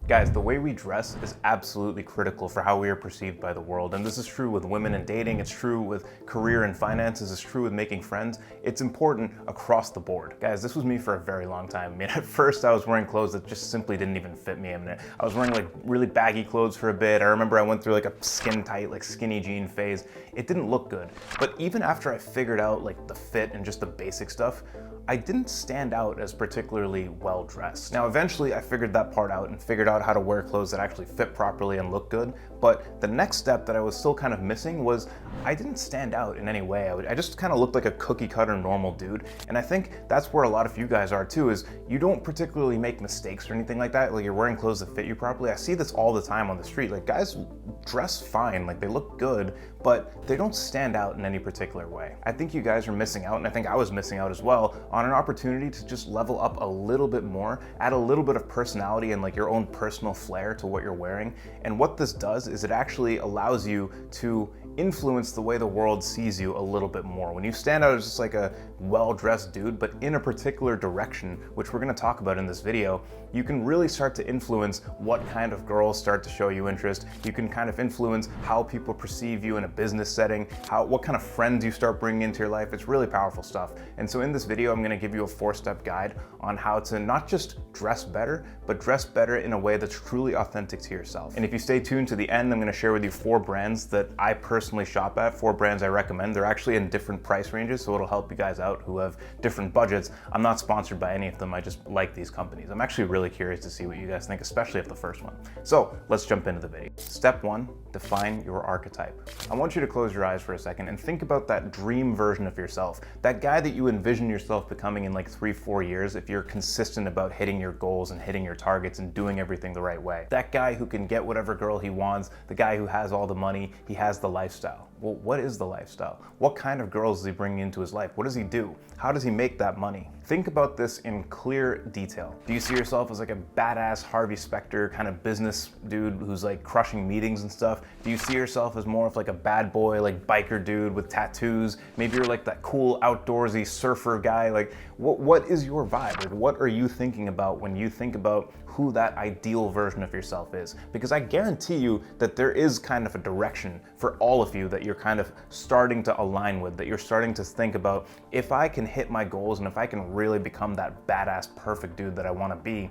Guys, the way we dress is absolutely critical for how we are perceived by the world. And this is true with women and dating, it's true with career and finances, it's true with making friends. It's important across the board. Guys, this was me for a very long time. I mean, at first I was wearing clothes that just simply didn't even fit me. I mean, I was wearing like really baggy clothes for a bit. I remember I went through like a skin tight, like skinny jean phase. It didn't look good. But even after I figured out like the fit and just the basic stuff, I didn't stand out as particularly well dressed. Now, eventually I figured that part out and figured out how to wear clothes that actually fit properly and look good. But the next step that I was still kind of missing was I didn't stand out in any way. I just kind of looked like a cookie cutter normal dude. And I think that's where a lot of you guys are too, is you don't particularly make mistakes or anything like that. Like you're wearing clothes that fit you properly. I see this all the time on the street. Like guys dress fine, like they look good, but they don't stand out in any particular way. I think you guys are missing out, and I think I was missing out as well, on an opportunity to just level up a little bit more, add a little bit of personality and like your own personal flair to what you're wearing. And what this does is it actually allows you to influence the way the world sees you a little bit more. When you stand out as just like a well-dressed dude, but in a particular direction, which we're gonna talk about in this video, you can really start to influence what kind of girls start to show you interest. You can kind of influence how people perceive you in a business setting, what kind of friends you start bringing into your life. It's really powerful stuff. And so in this video, I'm gonna give you a 4-step guide on how to not just dress better, but dress better in a way that's truly authentic to yourself. And if you stay tuned to the end, I'm gonna share with you 4 brands that I personally shop at, 4 brands I recommend. They're actually in different price ranges, so it'll help you guys out who have different budgets. I'm not sponsored by any of them, I just like these companies. I'm actually really curious to see what you guys think, especially of the first one. So let's jump into the video. Step 1, define your archetype. I want you to close your eyes for a second and think about that dream version of yourself, that guy that you envision yourself becoming in like 3-4 years if you're consistent about hitting your goals and hitting your targets and doing everything the right way. That guy who can get whatever girl he wants, the guy who has all the money, he has the lifestyle. Well, what is the lifestyle? What kind of girls is he bringing into his life? What does he do? How does he make that money? Think about this in clear detail. Do you see yourself as like a badass Harvey Specter kind of business dude who's like crushing meetings and stuff? Do you see yourself as more of like a bad boy, like biker dude with tattoos? Maybe you're like that cool outdoorsy surfer guy. Like what is your vibe? Like what are you thinking about when you think about who that ideal version of yourself is? Because I guarantee you that there is kind of a direction for all of you that you're kind of starting to align with, that you're starting to think about, if I can hit my goals and if I can really become that badass perfect dude that I want to be,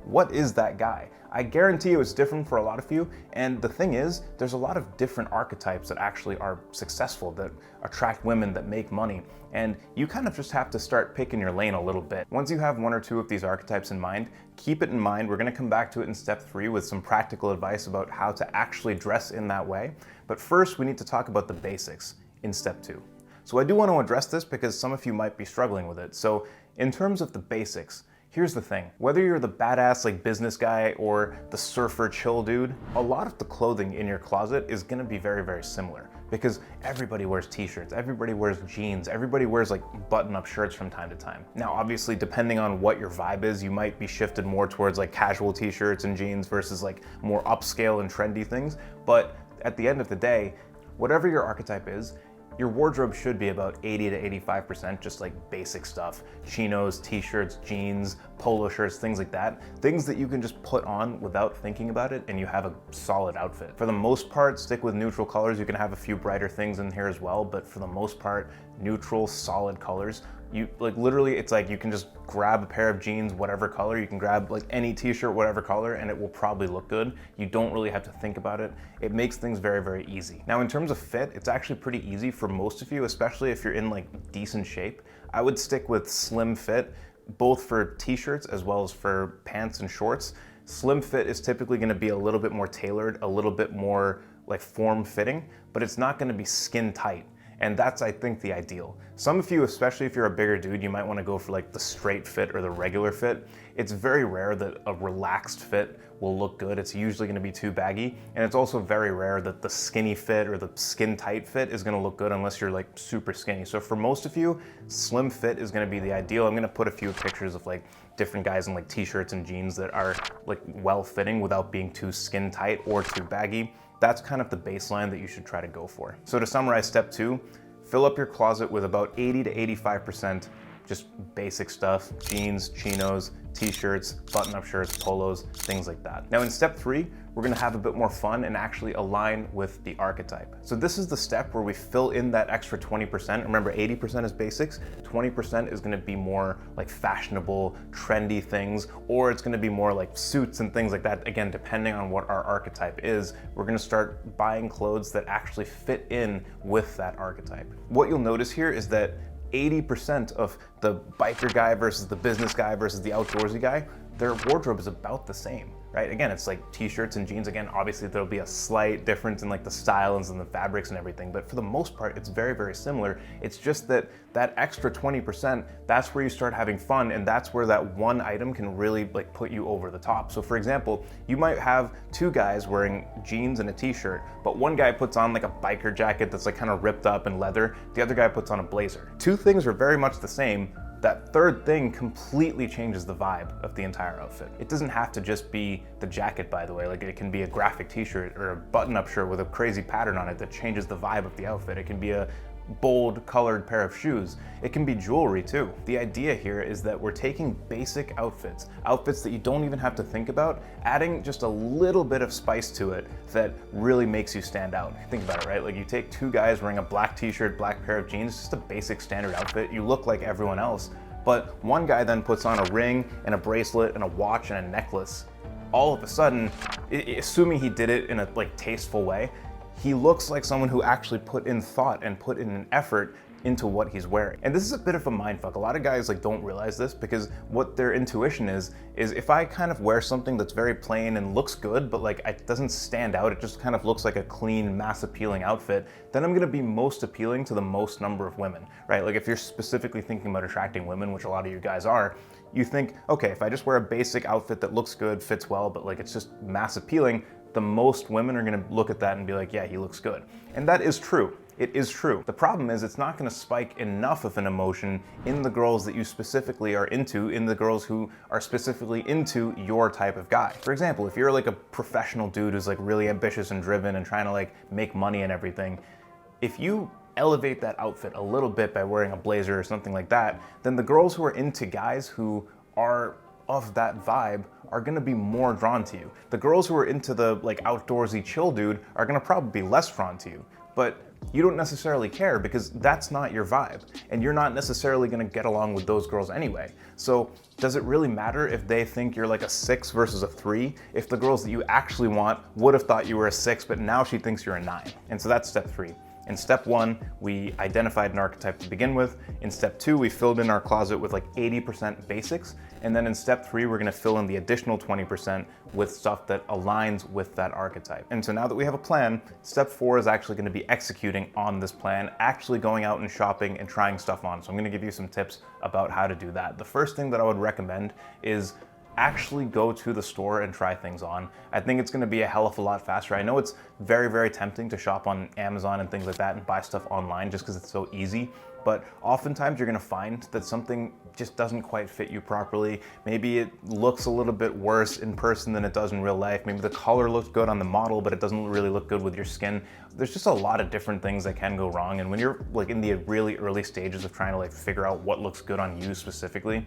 what is that guy? I guarantee you it's different for a lot of you, and the thing is, there's a lot of different archetypes that actually are successful, that attract women, that make money, and you kind of just have to start picking your lane a little bit. Once you have 1 or 2 of these archetypes in mind, keep it in mind. We're gonna come back to it in step 3 with some practical advice about how to actually dress in that way. But first, we need to talk about the basics in step 2. So I do want to address this because some of you might be struggling with it. So in terms of the basics, here's the thing. Whether you're the badass like business guy or the surfer chill dude, a lot of the clothing in your closet is gonna be very, very similar, because everybody wears t-shirts, everybody wears jeans, everybody wears like button-up shirts from time to time. Now, obviously, depending on what your vibe is, you might be shifted more towards like casual t-shirts and jeans versus like more upscale and trendy things. But at the end of the day, whatever your archetype is, your wardrobe should be about 80 to 85% just like basic stuff. Chinos, t-shirts, jeans, polo shirts, things like that. Things that you can just put on without thinking about it and you have a solid outfit. For the most part, stick with neutral colors. You can have a few brighter things in here as well, but for the most part, neutral, solid colors. You like literally, it's like you can just grab a pair of jeans, whatever color. You can grab like any t-shirt, whatever color, and it will probably look good. You don't really have to think about it. It makes things very, very easy. Now, in terms of fit, it's actually pretty easy for most of you, especially if you're in like decent shape. I would stick with slim fit, both for t-shirts as well as for pants and shorts. Slim fit is typically gonna be a little bit more tailored, a little bit more like form-fitting, but it's not gonna be skin tight. And that's, I think, the ideal. Some of you, especially if you're a bigger dude, you might want to go for like the straight fit or the regular fit. It's very rare that a relaxed fit will look good. It's usually going to be too baggy. And it's also very rare that the skinny fit or the skin tight fit is going to look good unless you're like super skinny. So for most of you, slim fit is going to be the ideal. I'm going to put a few pictures of like different guys in like t-shirts and jeans that are like well fitting without being too skin tight or too baggy. That's kind of the baseline that you should try to go for. So to summarize step 2, fill up your closet with about 80 to 85% just basic stuff, jeans, chinos, t-shirts, button-up shirts, polos, things like that. Now in step 3, we're gonna have a bit more fun and actually align with the archetype. So this is the step where we fill in that extra 20%. Remember, 80% is basics, 20% is gonna be more like fashionable, trendy things, or it's gonna be more like suits and things like that. Again, depending on what our archetype is, we're gonna start buying clothes that actually fit in with that archetype. What you'll notice here is that 80% of the biker guy versus the business guy versus the outdoorsy guy, their wardrobe is about the same, right? Again, it's like t-shirts and jeans. Again, obviously there'll be a slight difference in like the styles and the fabrics and everything, but for the most part, it's very, very similar. It's just that that extra 20%, that's where you start having fun, and that's where that one item can really like put you over the top. So for example, you might have 2 guys wearing jeans and a t-shirt, but one guy puts on like a biker jacket that's like kind of ripped up and leather, the other guy puts on a blazer. 2 things are very much the same. That third thing completely changes the vibe of the entire outfit. It doesn't have to just be the jacket, by the way. Like, it can be a graphic t-shirt or a button-up shirt with a crazy pattern on it that changes the vibe of the outfit. It can be a bold colored pair of shoes. It can be jewelry too. The idea here is that we're taking basic outfits that you don't even have to think about, adding just a little bit of spice to it that really makes you stand out. Think about it, right? Like, you take 2 guys wearing a black t-shirt, black pair of jeans, just a basic standard outfit. You look like everyone else, but one guy then puts on a ring and a bracelet and a watch and a necklace. All of a sudden, assuming he did it in a like tasteful way, he looks like someone who actually put in thought and put in an effort into what he's wearing. And this is a bit of a mindfuck. A lot of guys like don't realize this, because what their intuition is if I kind of wear something that's very plain and looks good, but like it doesn't stand out, it just kind of looks like a clean, mass appealing outfit, then I'm gonna be most appealing to the most number of women, right? Like, if you're specifically thinking about attracting women, which a lot of you guys are, you think, okay, if I just wear a basic outfit that looks good, fits well, but like it's just mass appealing, the most women are gonna look at that and be like, yeah, he looks good. And that is true. It is true. The problem is it's not gonna spike enough of an emotion in the girls that you specifically are into, in the girls who are specifically into your type of guy. For example, if you're like a professional dude who's like really ambitious and driven and trying to like make money and everything, if you elevate that outfit a little bit by wearing a blazer or something like that, then the girls who are into guys who are of that vibe are gonna be more drawn to you. The girls who are into the like outdoorsy chill dude are gonna probably be less drawn to you, but you don't necessarily care because that's not your vibe, and you're not necessarily gonna get along with those girls anyway. So does it really matter if they think you're like a 6 versus a 3, if the girls that you actually want would have thought you were a 6, but now she thinks you're a 9? And so that's step 3. In step 1, we identified an archetype to begin with. In step 2, we filled in our closet with like 80% basics. And then in step 3, we're gonna fill in the additional 20% with stuff that aligns with that archetype. And so now that we have a plan, step 4 is actually gonna be executing on this plan, actually going out and shopping and trying stuff on. So I'm gonna give you some tips about how to do that. The first thing that I would recommend is actually go to the store and try things on. I think it's gonna be a hell of a lot faster. I know it's very, very tempting to shop on Amazon and things like that and buy stuff online just because it's so easy, but oftentimes you're gonna find that something just doesn't quite fit you properly. Maybe it looks a little bit worse in person than it does in real life. Maybe the color looks good on the model, but it doesn't really look good with your skin. There's just a lot of different things that can go wrong. And when you're like in the really early stages of trying to like figure out what looks good on you specifically,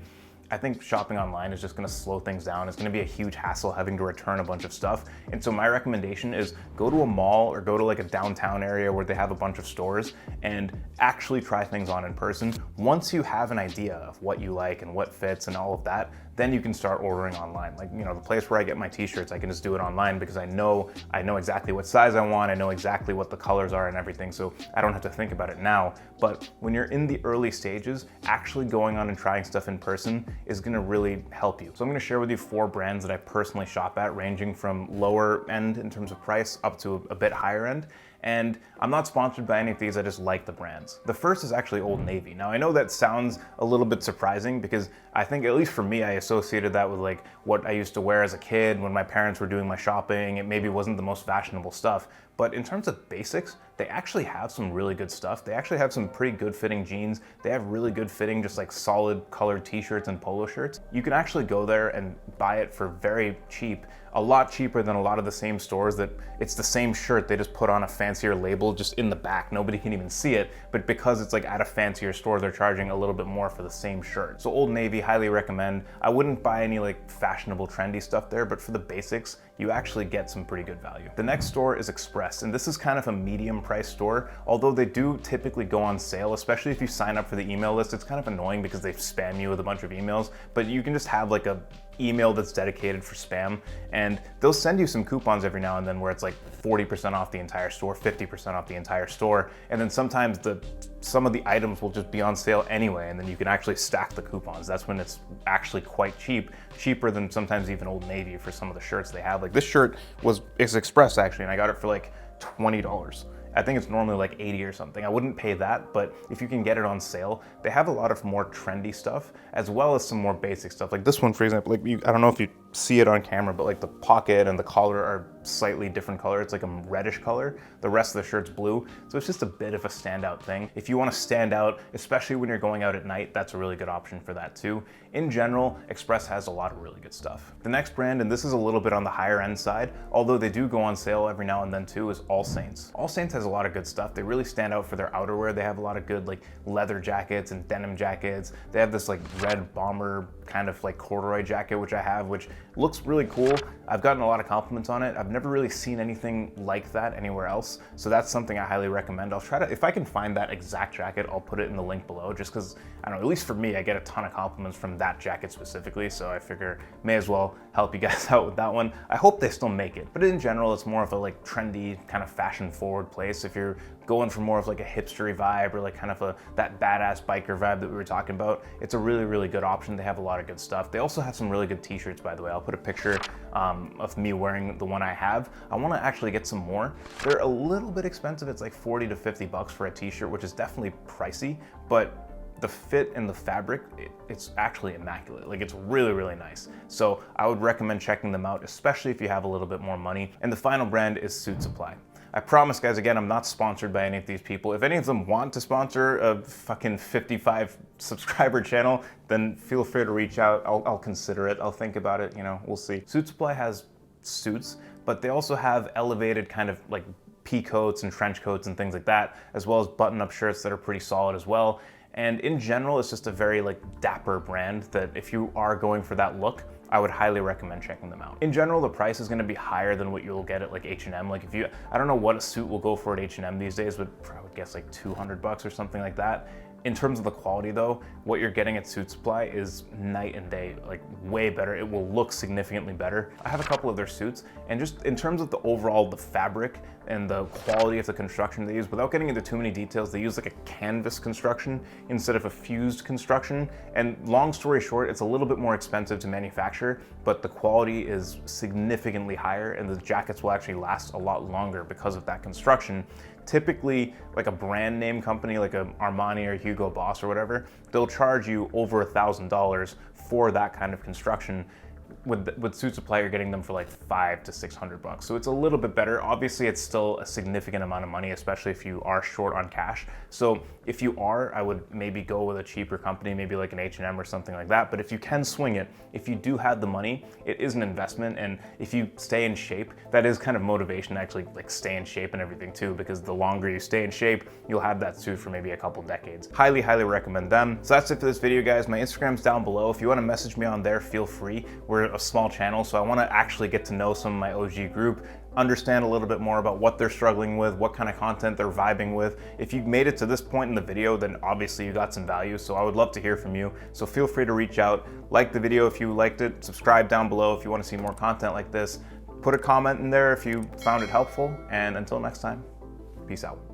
I think shopping online is just gonna slow things down. It's gonna be a huge hassle having to return a bunch of stuff. And so my recommendation is go to a mall or go to like a downtown area where they have a bunch of stores and actually try things on in person. Once you have an idea of what you like and what fits and all of that, then you can start ordering online. Like, you know, the place where I get my t-shirts, I can just do it online because I know exactly what size I want, I know exactly what the colors are and everything, so I don't have to think about it now. But when you're in the early stages, actually going on and trying stuff in person is gonna really help you. So I'm gonna share with you 4 brands that I personally shop at, ranging from lower end in terms of price up to a bit higher end. And I'm not sponsored by any of these, I just like the brands. The first is actually Old Navy. Now I know that sounds a little bit surprising because I think, at least for me, I associated that with like what I used to wear as a kid when my parents were doing my shopping. It maybe wasn't the most fashionable stuff, but in terms of basics, they actually have some really good stuff. They actually have some pretty good fitting jeans. They have really good fitting, just like solid colored t-shirts and polo shirts. You can actually go there and buy it for very cheap. a lot cheaper than a lot of the same stores that it's the same shirt, they just put on a fancier label just in the back. Nobody can even see it, but because it's like at a fancier store, they're charging a little bit more for the same shirt. So Old Navy, highly recommend. I wouldn't buy any like fashionable, trendy stuff there, but for the basics, you actually get some pretty good value. The next store is Express, and this is kind of a medium price store, although they do typically go on sale, especially if you sign up for the email list. It's kind of annoying because they spam you with a bunch of emails, but you can just have like a email that's dedicated for spam, and they'll send you some coupons every now and then where it's like 40% off the entire store, 50% off the entire store, and then sometimes some of the items will just be on sale anyway, and then you can actually stack the coupons. That's when it's actually quite cheap, cheaper than sometimes even Old Navy for some of the shirts they have. Like this shirt is Express actually, and I got it for like $20. I think it's normally like 80 or something. I wouldn't pay that, but if you can get it on sale, they have a lot of more trendy stuff as well as some more basic stuff. Like this one, for example, like I don't know if you see it on camera, but like the pocket and the collar are slightly different color. It's like a reddish color. The rest of the shirt's blue. So it's just a bit of a standout thing. If you want to stand out, especially when you're going out at night, that's a really good option for that too. In general, Express has a lot of really good stuff. The next brand, and this is a little bit on the higher end side, although they do go on sale every now and then too, is Allsaints. Allsaints has a lot of good stuff. They really stand out for their outerwear. They have a lot of good like leather jackets and denim jackets. They have this like red bomber kind of like corduroy jacket, which I have, which looks really cool. I've gotten a lot of compliments on it. I've never really seen anything like that anywhere else. So that's something I highly recommend. I'll try to, if I can find that exact jacket, I'll put it in the link below, just because, I don't know, at least for me, I get a ton of compliments from that jacket specifically. So I figure may as well help you guys out with that one. I hope they still make it, but in general, it's more of a like trendy kind of fashion forward place. If you're going for more of like a hipstery vibe or like kind of that badass biker vibe that we were talking about, it's a really, really good option. They have a lot of good stuff. They also have some really good t-shirts, by the way. I'll put a picture of me wearing the one I have. I want to actually get some more. They're a little bit expensive. It's like 40 to 50 bucks for a t-shirt, which is definitely pricey, but the fit and the fabric, it's actually immaculate. Like it's really, really nice. So I would recommend checking them out, especially if you have a little bit more money. And the final brand is Suit Supply. I promise, guys, again, I'm not sponsored by any of these people. If any of them want to sponsor a fucking 55 subscriber channel, then feel free to reach out. I'll consider it. I'll think about it. You know, we'll see. Suit Supply has suits, but they also have elevated kind of like pea coats and trench coats and things like that, as well as button-up shirts that are pretty solid as well. And in general, it's just a very like dapper brand that if you are going for that look, I would highly recommend checking them out. In general, the price is gonna be higher than what you'll get at like H&M. Like I don't know what a suit will go for at H&M these days, but I would guess like 200 bucks or something like that. In terms of the quality though, what you're getting at Suit Supply is night and day, like way better. It will look significantly better. I have a couple of their suits, and just in terms of the overall, the fabric and the quality of the construction they use, without getting into too many details, they use like a canvas construction instead of a fused construction. And long story short, it's a little bit more expensive to manufacture, but the quality is significantly higher, and the jackets will actually last a lot longer because of that construction. Typically, like a brand name company like a Armani or Hugo Boss or whatever, they'll charge you over $1,000 for that kind of construction. With Suit Supply, you're getting them for like 500 to 600 bucks. So it's a little bit better. Obviously, it's still a significant amount of money, especially if you are short on cash. So if you are, I would maybe go with a cheaper company, maybe like an H&M or something like that. But if you can swing it, if you do have the money, it is an investment. And if you stay in shape, that is kind of motivation to actually like stay in shape and everything too, because the longer you stay in shape, you'll have that suit for maybe a couple decades. Highly, highly recommend them. So that's it for this video, guys. My Instagram's down below. If you want to message me on there, feel free. We're a small channel, so I want to actually get to know some of my OG group, understand a little bit more about what they're struggling with, what kind of content they're vibing with. If you've made it to this point in the video, then obviously you got some value, so I would love to hear from you. So feel free to reach out, like the video if you liked it, subscribe down below if you want to see more content like this, put a comment in there if you found it helpful, and until next time, peace out.